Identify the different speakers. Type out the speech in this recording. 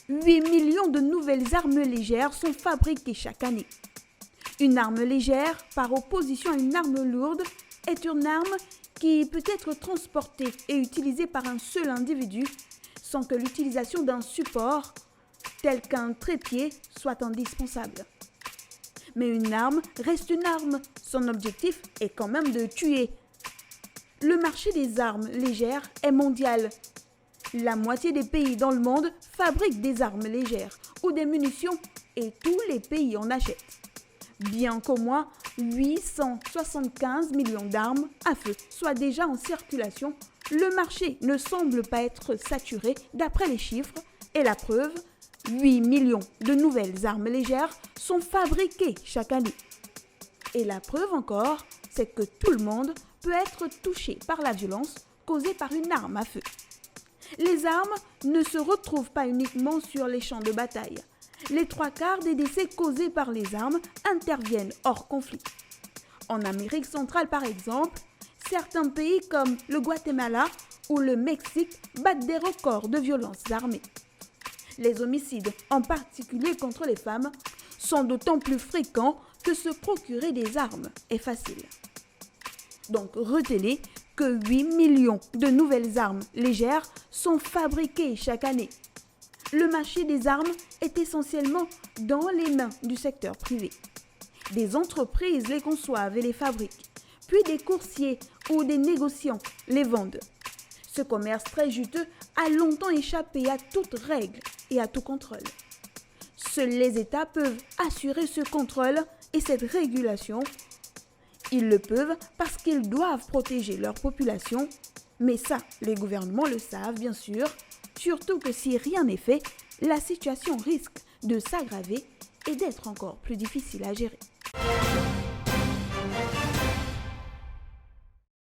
Speaker 1: 8 millions de nouvelles armes légères sont fabriquées chaque année. Une arme légère, par opposition à une arme lourde, est une arme qui peut être transportée et utilisée par un seul individu sans que l'utilisation d'un support, tel qu'un trépied, soit indispensable. Mais une arme reste une arme. Son objectif est quand même de tuer. Le marché des armes légères est mondial. La moitié des pays dans le monde fabriquent des armes légères ou des munitions et tous les pays en achètent. Bien qu'au moins 875 millions d'armes à feu soient déjà en circulation, le marché ne semble pas être saturé d'après les chiffres et la preuve, 8 millions de nouvelles armes légères sont fabriquées chaque année. Et la preuve encore, c'est que tout le monde peut être touché par la violence causée par une arme à feu. Les armes ne se retrouvent pas uniquement sur les champs de bataille. Les 3/4 des décès causés par les armes interviennent hors conflit. En Amérique centrale par exemple, certains pays comme le Guatemala ou le Mexique battent des records de violence armée. Les homicides, en particulier contre les femmes, sont d'autant plus fréquents que se procurer des armes est facile. Donc retenez que 8 millions de nouvelles armes légères sont fabriquées chaque année. Le marché des armes est essentiellement dans les mains du secteur privé. Des entreprises les conçoivent et les fabriquent, puis des coursiers ou des négociants les vendent. Ce commerce très juteux a longtemps échappé à toute règle et à tout contrôle. Seuls les États peuvent assurer ce contrôle et cette régulation. Ils le peuvent parce qu'ils doivent protéger leur population, mais ça, les gouvernements le savent bien sûr, surtout que si rien n'est fait, la situation risque de s'aggraver et d'être encore plus difficile à gérer.